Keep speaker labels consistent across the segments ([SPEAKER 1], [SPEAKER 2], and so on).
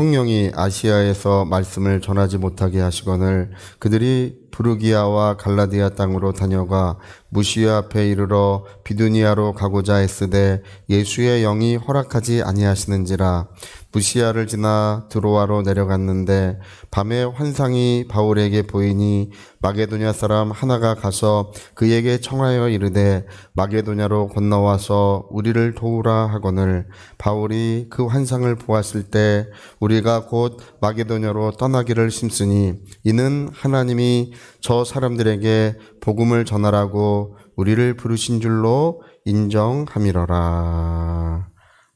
[SPEAKER 1] 성령이 아시아에서 말씀을 전하지 못하게 하시거늘 그들이 부르기아와 갈라디아 땅으로 다녀가 무시아 앞에 이르러 비두니아로 가고자 했으되 예수의 영이 허락하지 아니하시는지라. 무시아를 지나 드로아로 내려갔는데 밤에 환상이 바울에게 보이니 마게도냐 사람 하나가 가서 그에게 청하여 이르되 마게도냐로 건너와서 우리를 도우라 하거늘 바울이 그 환상을 보았을 때 우리가 곧 마게도냐로 떠나기를 심쓰니 이는 하나님이 저 사람들에게 복음을 전하라고 우리를 부르신 줄로 인정함이러라.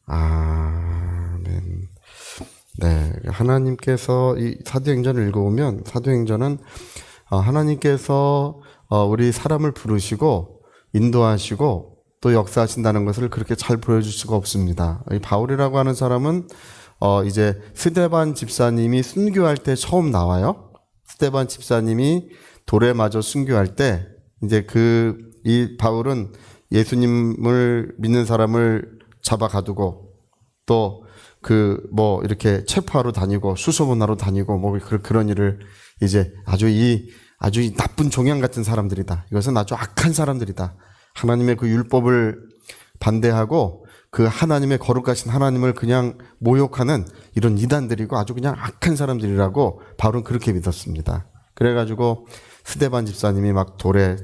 [SPEAKER 1] 아멘. 네, 하나님께서 이 사도행전을 읽어보면 사도행전은 하나님께서 우리 사람을 부르시고 인도하시고 또 역사하신다는 것을 그렇게 잘 보여줄 수가 없습니다. 이 바울이라고 하는 사람은 이제 스데반 집사님이 순교할 때 처음 나와요. 스데반 집사님이 돌에 맞아 순교할 때 이제 이 바울은 예수님을 믿는 사람을 잡아 가두고 또 이렇게 체포하러 다니고 수소문하러 다니고 그런 일을 이제 아주 이 나쁜 종양 같은 사람들이다. 이것은 아주 악한 사람들이다. 하나님의 그 율법을 반대하고 그 하나님의 거룩하신 하나님을 그냥 모욕하는 이런 이단들이고 아주 그냥 악한 사람들이라고 바울은 그렇게 믿었습니다. 그래가지고 스데반 집사님이 막 돌에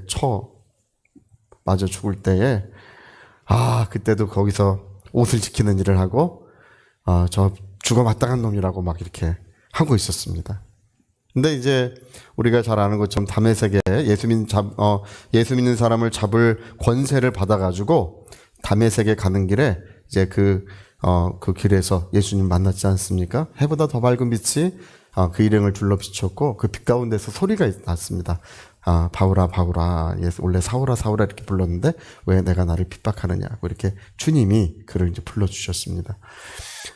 [SPEAKER 1] 맞아 죽을 때에 그때도 거기서 옷을 지키는 일을 하고 저 죽어 마땅한 놈이라고 막 이렇게 하고 있었습니다. 근데 이제 우리가 잘 아는 것처럼 다메섹에 예수 믿는 사람을 잡을 권세를 받아가지고 다메섹에 가는 길에 이제 그 길에서 예수님 만났지 않습니까? 해보다 더 밝은 빛이 그 일행을 둘러 비췄고 그 빛 가운데서 소리가 났습니다. 바울아 바울아, 원래 사울아 사울아 이렇게 불렀는데 왜 내가 나를 핍박하느냐고 이렇게 주님이 그를 이제 불러주셨습니다.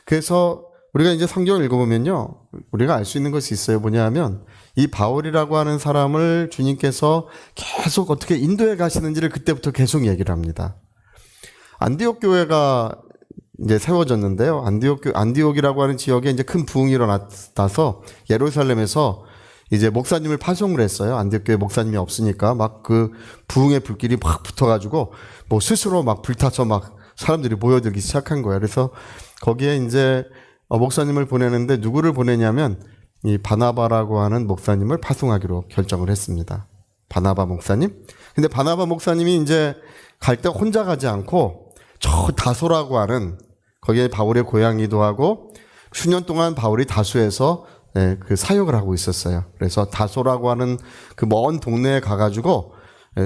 [SPEAKER 1] 그래서 우리가 이제 성경을 읽어보면요, 우리가 알 수 있는 것이 있어요. 뭐냐면 이 바울이라고 하는 사람을 주님께서 계속 어떻게 인도해 가시는지를 그때부터 계속 얘기를 합니다. 안디옥 교회가 이제 세워졌는데요. 안디옥이라고 하는 지역에 이제 큰 부흥이 일어나서 예루살렘에서 이제 목사님을 파송을 했어요. 안디옥 교회 목사님이 없으니까 막 그 부흥의 불길이 막 붙어가지고 스스로 막 불타서 막 사람들이 모여들기 시작한 거예요. 그래서 거기에 이제 목사님을 보내는데 누구를 보내냐면 이 바나바라고 하는 목사님을 파송하기로 결정을 했습니다. 바나바 목사님. 근데 바나바 목사님이 이제 갈 때 혼자 가지 않고 저 다소라고 하는 거기에 바울의 고향이기도 하고 수년 동안 바울이 다소에서 그 사역을 하고 있었어요. 그래서 다소라고 하는 그 먼 동네에 가가지고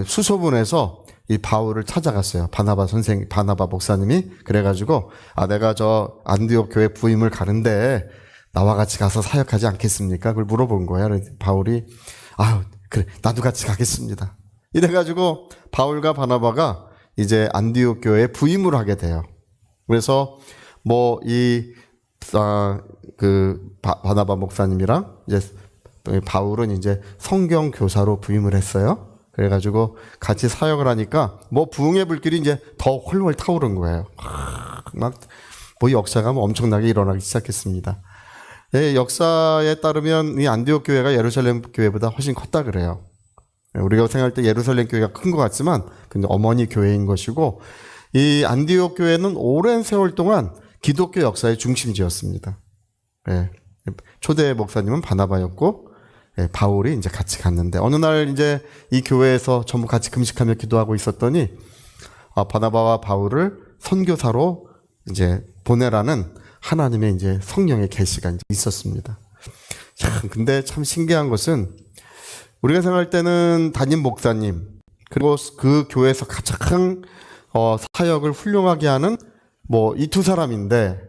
[SPEAKER 1] 수소문해서 이 바울을 찾아갔어요. 바나바 목사님이. 그래가지고 내가 저 안디옥 교회 부임을 가는데 나와 같이 가서 사역하지 않겠습니까? 그걸 물어본 거예요. 그래서 바울이 그래 나도 같이 가겠습니다. 이래가지고 바울과 바나바가 이제 안디옥 교회에 부임을 하게 돼요. 그래서 바나바 목사님이랑 이제 바울은 이제 성경 교사로 부임을 했어요. 그래가지고 같이 사역을 하니까 부흥의 불길이 이제 더 훨훨 타오른 거예요. 역사가 엄청나게 일어나기 시작했습니다. 역사에 따르면 이 안디옥 교회가 예루살렘 교회보다 훨씬 컸다 그래요. 우리가 생각할 때 예루살렘 교회가 큰 것 같지만 근데 어머니 교회인 것이고 이 안디옥 교회는 오랜 세월 동안 기독교 역사의 중심지였습니다. 초대 목사님은 바나바였고 바울이 이제 같이 갔는데 어느 날 이제 이 교회에서 전부 같이 금식하며 기도하고 있었더니 바나바와 바울을 선교사로 이제 보내라는 하나님의 이제 성령의 계시가 이제 있었습니다. 근데 참 신기한 것은 우리가 생각할 때는 담임 목사님 그리고 그 교회에서 가장 사역을 훌륭하게 하는 이 두 사람인데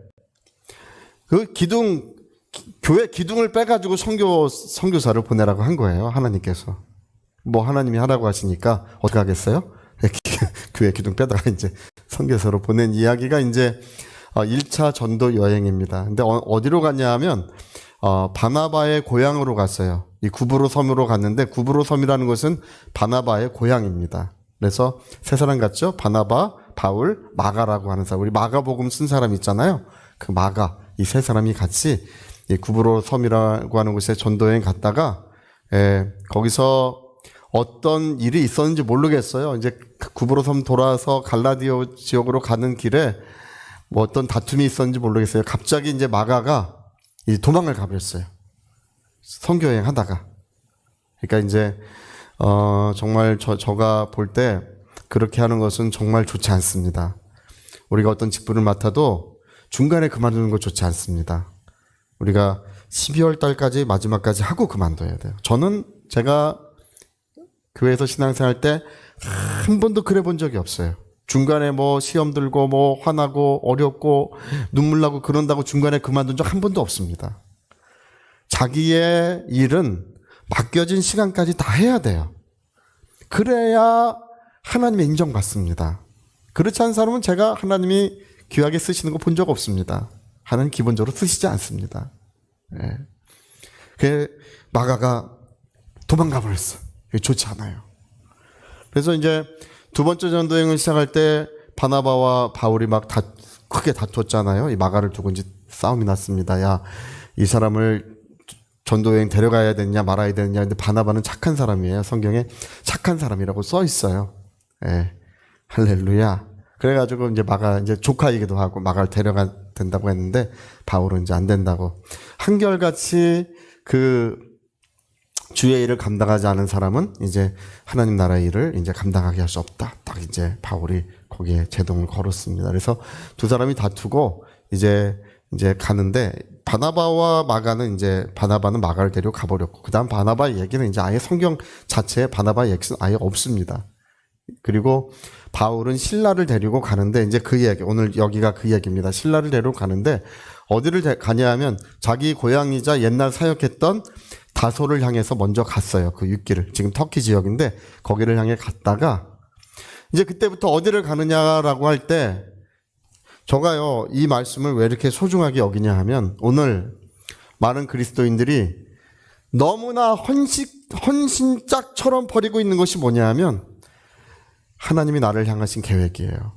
[SPEAKER 1] 교회 기둥을 빼가지고 선교사를 보내라고 한 거예요. 하나님께서. 하나님이 하라고 하시니까 어떻게 하겠어요? 교회 기둥 빼다가 이제 선교사로 보낸 이야기가 이제 1차 전도 여행입니다. 근데 어디로 갔냐 하면 바나바의 고향으로 갔어요. 이 구브로 섬으로 갔는데 구브로 섬이라는 것은 바나바의 고향입니다. 그래서 세 사람 같죠? 바나바, 바울, 마가라고 하는 사람. 우리 마가복음 쓴 사람 있잖아요. 그 마가, 이 세 사람이 같이 이 구브로 섬이라고 하는 곳에 전도여행 갔다가 거기서 어떤 일이 있었는지 모르겠어요. 이제 구브로 섬 돌아서 갈라디오 지역으로 가는 길에 뭐 어떤 다툼이 있었는지 모르겠어요. 갑자기 이제 마가가 도망을 가버렸어요. 선교여행 하다가. 그러니까 이제 정말 저가 볼 때 그렇게 하는 것은 정말 좋지 않습니다. 우리가 어떤 직분을 맡아도 중간에 그만두는 거 좋지 않습니다. 우리가 12월 달까지 마지막까지 하고 그만둬야 돼요. 저는 제가 교회에서 신앙생활 때 한 번도 그래 본 적이 없어요. 중간에 뭐 시험 들고 뭐 화나고 어렵고 눈물 나고 그런다고 중간에 그만둔 적 한 번도 없습니다. 자기의 일은 맡겨진 시간까지 다 해야 돼요. 그래야 하나님의 인정받습니다. 그렇지 않은 사람은 제가 하나님이 귀하게 쓰시는 거 본 적 없습니다. 하나님 기본적으로 쓰시지 않습니다. 그 마가가 도망가 버렸어. 좋지 않아요. 그래서 이제 두 번째 전도여행을 시작할 때 바나바와 바울이 막 크게 다퉜잖아요. 이 마가를 두고 이제 싸움이 났습니다. 야, 이 사람을 전도여행 데려가야 되느냐 말아야 되느냐. 근데 바나바는 착한 사람이에요. 성경에 착한 사람이라고 써 있어요. 할렐루야. 그래가지고 이제 마가 이제 조카이기도 하고 마가를 데려가 된다고 했는데 바울은 이제 안 된다고. 한결같이 그 주의 일을 감당하지 않은 사람은 이제 하나님 나라의 일을 이제 감당하게 할 수 없다. 딱 이제 바울이 거기에 제동을 걸었습니다. 그래서 두 사람이 다투고 이제 가는데 바나바와 마가는 이제 바나바는 마가를 데리고 가버렸고 그다음 바나바의 얘기는 이제 아예 성경 자체에 바나바의 얘기는 아예 없습니다. 그리고 바울은 실라를 데리고 가는데 이제 그 얘기 오늘 여기가 그 얘기입니다. 실라를 데리고 가는데 어디를 가냐 하면 자기 고향이자 옛날 사역했던 다소를 향해서 먼저 갔어요. 그 윗길을. 지금 터키 지역인데 거기를 향해 갔다가 이제 그때부터 어디를 가느냐라고 할 때 저가요 이 말씀을 왜 이렇게 소중하게 여기냐 하면 오늘 많은 그리스도인들이 너무나 헌신짝처럼 버리고 있는 것이 뭐냐 하면 하나님이 나를 향하신 계획이에요.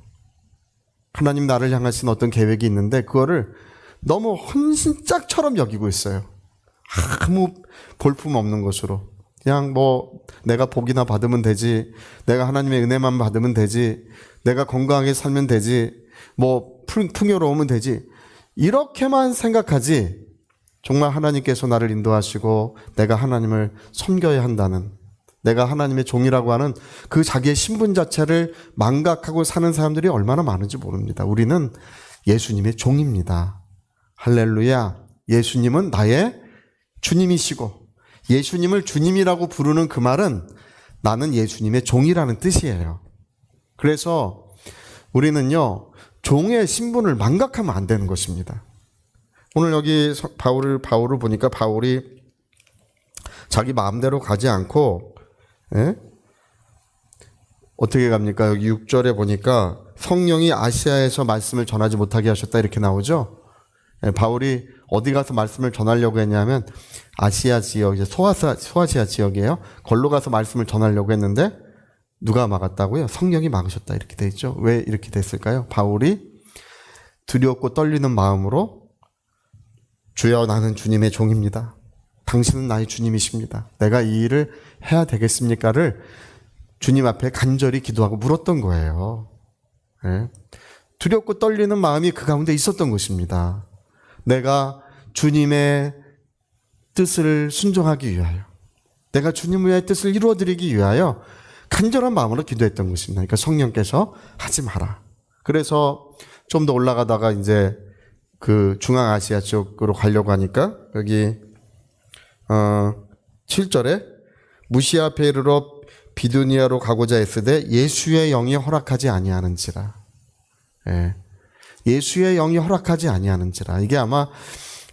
[SPEAKER 1] 하나님 나를 향하신 어떤 계획이 있는데 그거를 너무 헌신짝처럼 여기고 있어요. 아무 볼품 없는 것으로 그냥 뭐 내가 복이나 받으면 되지, 내가 하나님의 은혜만 받으면 되지, 내가 건강하게 살면 되지, 뭐 풍요로우면 되지 이렇게만 생각하지 정말 하나님께서 나를 인도하시고 내가 하나님을 섬겨야 한다는 내가 하나님의 종이라고 하는 그 자기의 신분 자체를 망각하고 사는 사람들이 얼마나 많은지 모릅니다. 우리는 예수님의 종입니다. 할렐루야. 예수님은 나의 주님이시고 예수님을 주님이라고 부르는 그 말은 나는 예수님의 종이라는 뜻이에요. 그래서 우리는요 종의 신분을 망각하면 안 되는 것입니다. 오늘 여기 바울을 보니까 바울이 자기 마음대로 가지 않고 어떻게 갑니까? 여기 6절에 보니까 성령이 아시아에서 말씀을 전하지 못하게 하셨다 이렇게 나오죠. 바울이 어디 가서 말씀을 전하려고 했냐면 아시아 지역, 이제 소아시아 지역이에요. 걸로 가서 말씀을 전하려고 했는데 누가 막았다고요? 성령이 막으셨다 이렇게 돼 있죠. 왜 이렇게 됐을까요? 바울이 두렵고 떨리는 마음으로 주여 나는 주님의 종입니다. 당신은 나의 주님이십니다. 내가 이 일을 해야 되겠습니까를 주님 앞에 간절히 기도하고 물었던 거예요. 두렵고 떨리는 마음이 그 가운데 있었던 것입니다. 내가 주님의 뜻을 순종하기 위하여, 내가 주님의 뜻을 이루어드리기 위하여 간절한 마음으로 기도했던 것입니다. 그러니까 성령께서 하지 마라. 그래서 좀 더 올라가다가 이제 그 중앙아시아 쪽으로 가려고 하니까 여기 7절에 무시아 페르로 비두니아로 가고자 했으되 예수의 영이 허락하지 아니하는지라. 예수의 영이 허락하지 아니하는지라. 이게 아마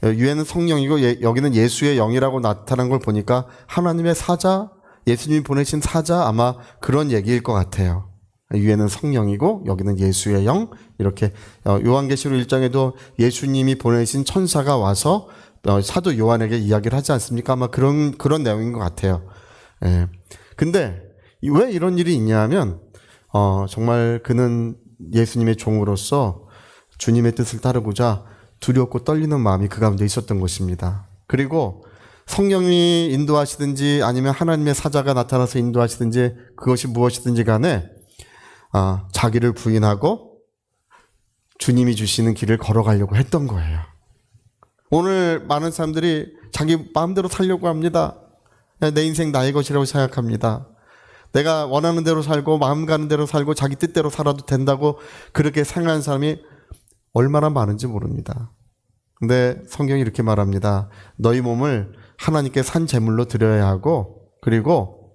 [SPEAKER 1] 위에는 성령이고 여기는 예수의 영이라고 나타난 걸 보니까 하나님의 사자, 예수님이 보내신 사자 아마 그런 얘기일 것 같아요. 위에는 성령이고 여기는 예수의 영. 이렇게 요한계시록 1장에도 예수님이 보내신 천사가 와서 사도 요한에게 이야기를 하지 않습니까? 아마 그런 내용인 것 같아요. 근데 왜 이런 일이 있냐 하면 정말 그는 예수님의 종으로서 주님의 뜻을 따르고자 두렵고 떨리는 마음이 그 가운데 있었던 것입니다. 그리고 성령이 인도하시든지 아니면 하나님의 사자가 나타나서 인도하시든지 그것이 무엇이든지 간에 자기를 부인하고 주님이 주시는 길을 걸어가려고 했던 거예요. 오늘 많은 사람들이 자기 마음대로 살려고 합니다. 내 인생 나의 것이라고 생각합니다. 내가 원하는 대로 살고 마음 가는 대로 살고 자기 뜻대로 살아도 된다고 그렇게 생각하는 사람이 얼마나 많은지 모릅니다. 근데 성경이 이렇게 말합니다. 너희 몸을 하나님께 산 제물로 드려야 하고 그리고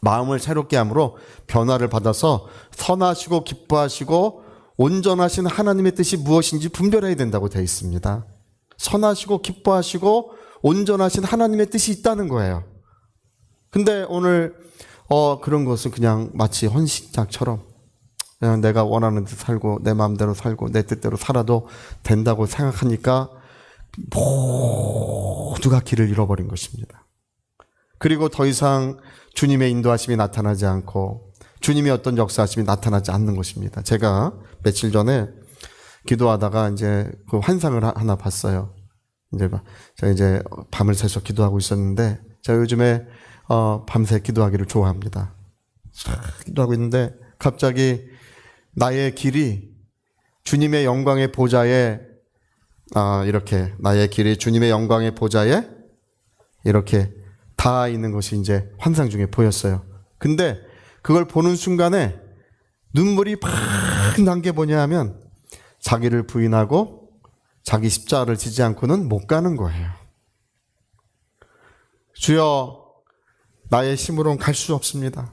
[SPEAKER 1] 마음을 새롭게 함으로 변화를 받아서 선하시고 기뻐하시고 온전하신 하나님의 뜻이 무엇인지 분별해야 된다고 되어 있습니다. 선하시고 기뻐하시고 온전하신 하나님의 뜻이 있다는 거예요. 근데 오늘 그런 것은 그냥 마치 헌신짝처럼 그냥 내가 원하는 듯 살고 내 마음대로 살고 내 뜻대로 살아도 된다고 생각하니까 모두가 길을 잃어버린 것입니다. 그리고 더 이상 주님의 인도하심이 나타나지 않고 주님의 어떤 역사하심이 나타나지 않는 것입니다. 제가 며칠 전에 기도하다가 이제 그 환상을 하나 봤어요. 제가 이제 밤을 새서 기도하고 있었는데 제가 요즘에 밤새 기도하기를 좋아합니다. 기도하고 있는데 갑자기 나의 길이 주님의 영광의 보좌에 이렇게 나의 길이 주님의 영광의 보좌에 이렇게 닿아 있는 것이 이제 환상 중에 보였어요. 근데 그걸 보는 순간에 눈물이 팍 난 게 뭐냐 하면 자기를 부인하고 자기 십자가를 지지 않고는 못 가는 거예요. 주여 나의 힘으로는 갈 수 없습니다.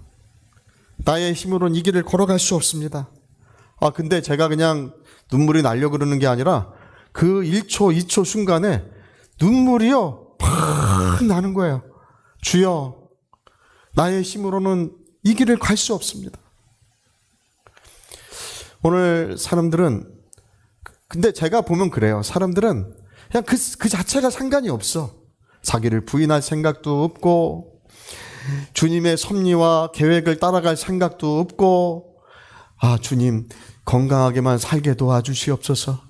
[SPEAKER 1] 나의 힘으로는 이 길을 걸어갈 수 없습니다. 근데 제가 그냥 눈물이 나려고 그러는 게 아니라 그 1초, 2초 순간에 눈물이요 팍 나는 거예요. 주여 나의 힘으로는 이 길을 갈 수 없습니다. 오늘 사람들은 근데 제가 보면 그래요. 사람들은 그냥 그 자체가 상관이 없어. 자기를 부인할 생각도 없고 주님의 섭리와 계획을 따라갈 생각도 없고 주님 건강하게만 살게 도와주시옵소서.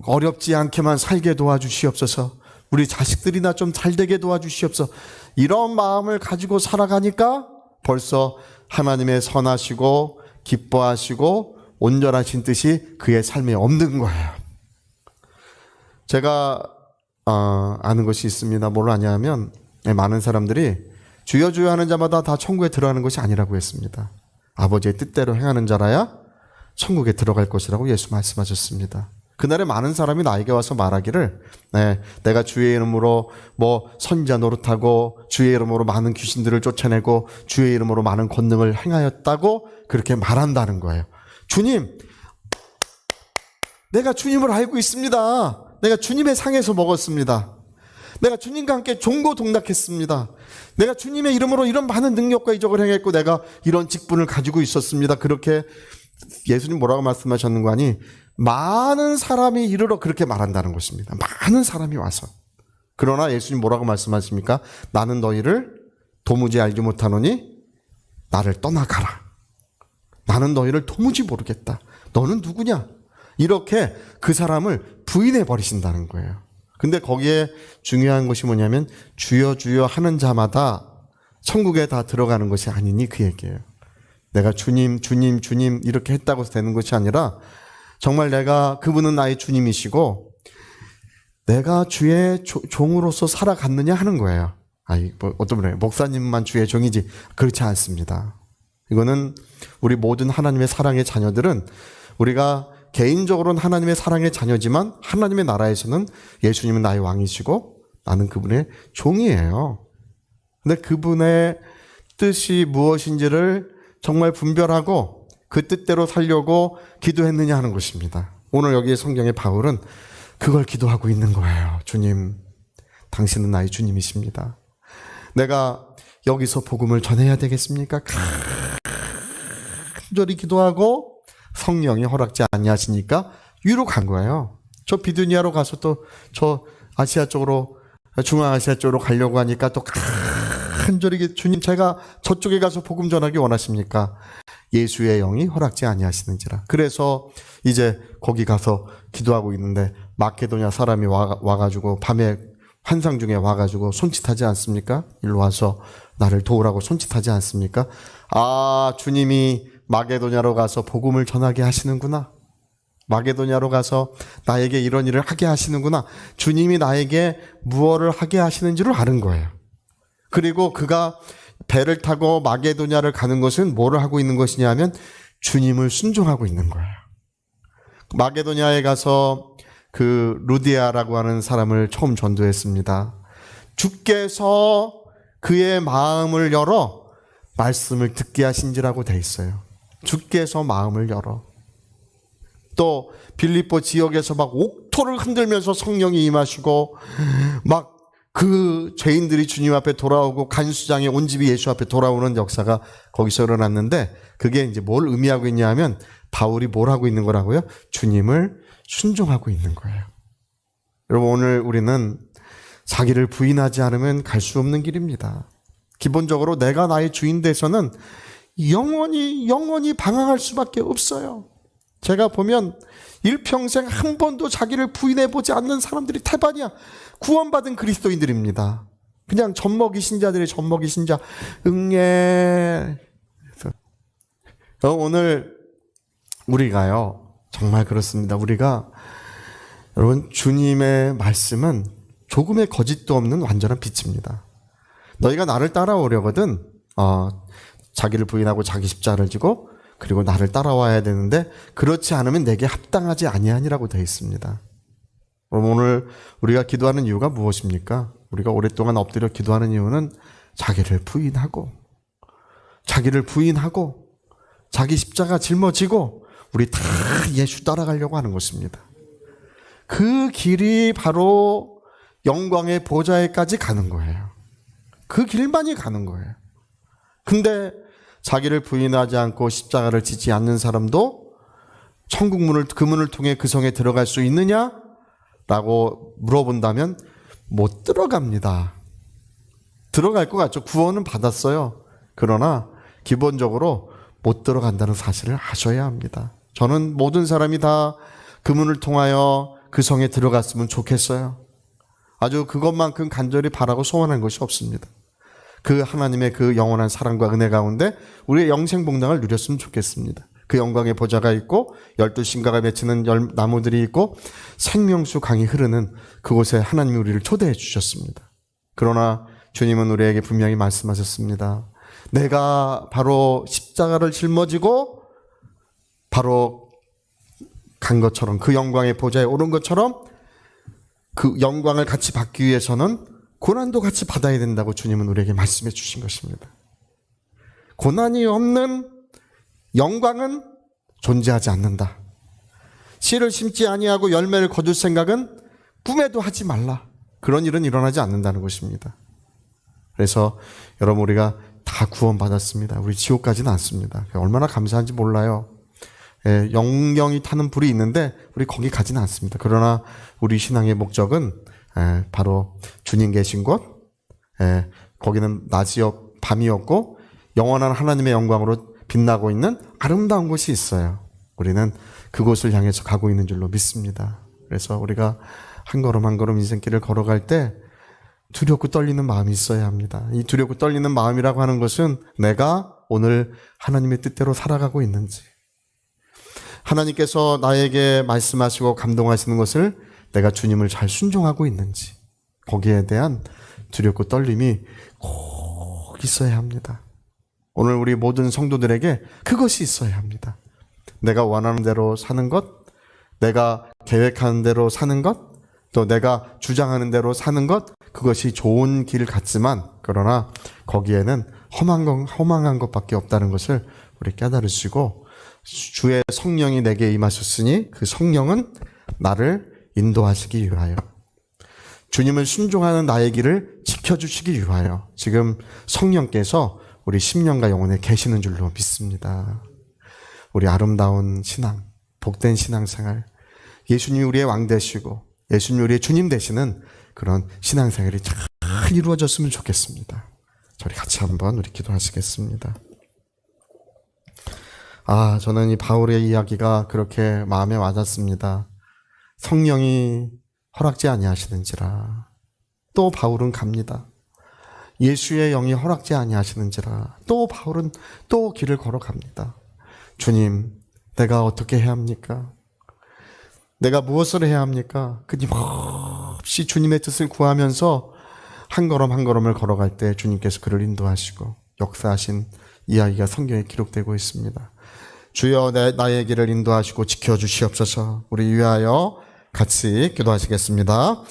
[SPEAKER 1] 어렵지 않게만 살게 도와주시옵소서. 우리 자식들이나 좀 잘되게 도와주시옵소서. 이런 마음을 가지고 살아가니까 벌써 하나님의 선하시고 기뻐하시고 온전하신 뜻이 그의 삶에 없는 거예요. 제가 아는 것이 있습니다. 뭘 아냐면 많은 사람들이 주여 주여 하는 자마다 다 천국에 들어가는 것이 아니라고 했습니다. 아버지의 뜻대로 행하는 자라야 천국에 들어갈 것이라고 예수 말씀하셨습니다. 그날에 많은 사람이 나에게 와서 말하기를 내가 주의 이름으로 선지자 노릇하고 주의 이름으로 많은 귀신들을 쫓아내고 주의 이름으로 많은 권능을 행하였다고 그렇게 말한다는 거예요. 주님, 내가 주님을 알고 있습니다. 내가 주님의 상에서 먹었습니다. 내가 주님과 함께 종고동락했습니다. 내가 주님의 이름으로 이런 많은 능력과 이적을 행했고 내가 이런 직분을 가지고 있었습니다. 그렇게 예수님 뭐라고 말씀하셨는 거 아니? 많은 사람이 이르러 그렇게 말한다는 것입니다. 많은 사람이 와서. 그러나 예수님 뭐라고 말씀하십니까? 나는 너희를 도무지 알지 못하노니 나를 떠나가라. 나는 너희를 도무지 모르겠다. 너는 누구냐? 이렇게 그 사람을 부인해 버리신다는 거예요. 근데 거기에 중요한 것이 뭐냐면 주여 주여 하는 자마다 천국에 다 들어가는 것이 아니니 그 얘기예요. 내가 주님 주님 주님 이렇게 했다고 해서 되는 것이 아니라 정말 그분은 나의 주님이시고 내가 주의 종으로서 살아갔느냐 하는 거예요. 어떤 분이 목사님만 주의 종이지 그렇지 않습니다. 이거는 우리 모든 하나님의 사랑의 자녀들은 우리가 개인적으로는 하나님의 사랑의 자녀지만 하나님의 나라에서는 예수님은 나의 왕이시고 나는 그분의 종이에요. 근데 그분의 뜻이 무엇인지를 정말 분별하고 그 뜻대로 살려고 기도했느냐 하는 것입니다. 오늘 여기 성경의 바울은 그걸 기도하고 있는 거예요. 주님, 당신은 나의 주님이십니다. 내가 여기서 복음을 전해야 되겠습니까? 간절히 기도하고 성령이 허락지 아니하시니까 위로 간 거예요. 저 비두니아로 가서 또 저 아시아 쪽으로 중앙아시아 쪽으로 가려고 하니까 또 간절히 주님 제가 저쪽에 가서 복음 전하기 원하십니까? 예수의 영이 허락지 아니하시는지라. 그래서 이제 거기 가서 기도하고 있는데 마케도냐 사람이 와가지고 밤에 환상 중에 와가지고 손짓하지 않습니까? 일로 와서 나를 도우라고 손짓하지 않습니까? 아, 주님이 마게도냐로 가서 복음을 전하게 하시는구나. 마게도냐로 가서 나에게 이런 일을 하게 하시는구나. 주님이 나에게 무엇을 하게 하시는지를 아는 거예요. 그리고 그가 배를 타고 마게도냐를 가는 것은 뭐를 하고 있는 것이냐면 주님을 순종하고 있는 거예요. 마게도냐에 가서 그 루디아라고 하는 사람을 처음 전도했습니다. 주께서 그의 마음을 열어 말씀을 듣게 하신지라고 돼 있어요. 주께서 마음을 열어. 또 빌립보 지역에서 막 옥토를 흔들면서 성령이 임하시고 막 그 죄인들이 주님 앞에 돌아오고 간수장의 온 집이 예수 앞에 돌아오는 역사가 거기서 일어났는데 그게 이제 뭘 의미하고 있냐 하면 바울이 뭘 하고 있는 거라고요? 주님을 순종하고 있는 거예요. 여러분, 오늘 우리는 자기를 부인하지 않으면 갈 수 없는 길입니다. 기본적으로 내가 나의 주인 돼서는 영원히 방황할 수밖에 없어요. 제가 보면 일평생 한 번도 자기를 부인해보지 않는 사람들이 태반이야. 구원받은 그리스도인들입니다. 그냥 젖먹이 신자들의 젖먹이 신자. 응애. 오늘 우리가요, 정말 그렇습니다. 우리가, 여러분, 주님의 말씀은 조금의 거짓도 없는 완전한 빛입니다. 너희가 나를 따라오려거든 자기를 부인하고 자기 십자가를 지고 그리고 나를 따라와야 되는데 그렇지 않으면 내게 합당하지 아니하니라고 되어 있습니다. 그럼 오늘 우리가 기도하는 이유가 무엇입니까? 우리가 오랫동안 엎드려 기도하는 이유는 자기를 부인하고 자기 십자가 짊어지고 우리 다 예수 따라가려고 하는 것입니다. 그 길이 바로 영광의 보좌에까지 가는 거예요. 그 길만이 가는 거예요. 근데 자기를 부인하지 않고 십자가를 지지 않는 사람도 천국 문을, 그 문을 통해 그 성에 들어갈 수 있느냐? 라고 물어본다면 못 들어갑니다. 들어갈 것 같죠. 구원은 받았어요. 그러나 기본적으로 못 들어간다는 사실을 아셔야 합니다. 저는 모든 사람이 다 그 문을 통하여 그 성에 들어갔으면 좋겠어요. 아주 그것만큼 간절히 바라고 소원한 것이 없습니다. 그 하나님의 그 영원한 사랑과 은혜 가운데 우리의 영생복락을 누렸으면 좋겠습니다. 그 영광의 보좌가 있고 12신과가 맺히는 나무들이 있고 생명수 강이 흐르는 그곳에 하나님이 우리를 초대해 주셨습니다. 그러나 주님은 우리에게 분명히 말씀하셨습니다. 내가 바로 십자가를 짊어지고 바로 간 것처럼 그 영광의 보좌에 오른 것처럼 그 영광을 같이 받기 위해서는 고난도 같이 받아야 된다고 주님은 우리에게 말씀해 주신 것입니다. 고난이 없는 영광은 존재하지 않는다. 씨를 심지 아니하고 열매를 거둘 생각은 꿈에도 하지 말라. 그런 일은 일어나지 않는다는 것입니다. 그래서 여러분, 우리가 다 구원받았습니다. 우리 지옥 가지는 않습니다. 얼마나 감사한지 몰라요. 영영이 타는 불이 있는데 우리 거기 가지는 않습니다. 그러나 우리 신앙의 목적은 바로 주님 계신 곳, 거기는 낮이었고 밤이었고 영원한 하나님의 영광으로 빛나고 있는 아름다운 곳이 있어요. 우리는 그곳을 향해서 가고 있는 줄로 믿습니다. 그래서 우리가 한 걸음 한 걸음 인생길을 걸어갈 때 두렵고 떨리는 마음이 있어야 합니다. 이 두렵고 떨리는 마음이라고 하는 것은 내가 오늘 하나님의 뜻대로 살아가고 있는지, 하나님께서 나에게 말씀하시고 감동하시는 것을 내가 주님을 잘 순종하고 있는지, 거기에 대한 두렵고 떨림이 꼭 있어야 합니다. 오늘 우리 모든 성도들에게 그것이 있어야 합니다. 내가 원하는 대로 사는 것, 내가 계획하는 대로 사는 것, 또 내가 주장하는 대로 사는 것, 그것이 좋은 길 같지만 그러나 거기에는 허망한 것밖에 없다는 것을 우리 깨달으시고, 주의 성령이 내게 임하셨으니 그 성령은 나를 인도하시기 위하여, 주님을 순종하는 나의 길을 지켜주시기 위하여 지금 성령께서 우리 심령과 영혼에 계시는 줄로 믿습니다. 우리 아름다운 신앙, 복된 신앙생활, 예수님이 우리의 왕 되시고 예수님이 우리의 주님 되시는 그런 신앙생활이 잘 이루어졌으면 좋겠습니다. 저희 같이 한번 우리 기도하시겠습니다. 저는 이 바울의 이야기가 그렇게 마음에 와닿습니다. 성령이 허락지 아니하시는지라. 또 바울은 갑니다. 예수의 영이 허락지 아니하시는지라. 또 바울은 또 길을 걸어갑니다. 주님, 내가 어떻게 해야 합니까? 내가 무엇을 해야 합니까? 끊임없이 주님의 뜻을 구하면서 한 걸음 한 걸음을 걸어갈 때 주님께서 그를 인도하시고 역사하신 이야기가 성경에 기록되고 있습니다. 주여 나의 길을 인도하시고 지켜주시옵소서. 우리 위하여 같이 기도하시겠습니다.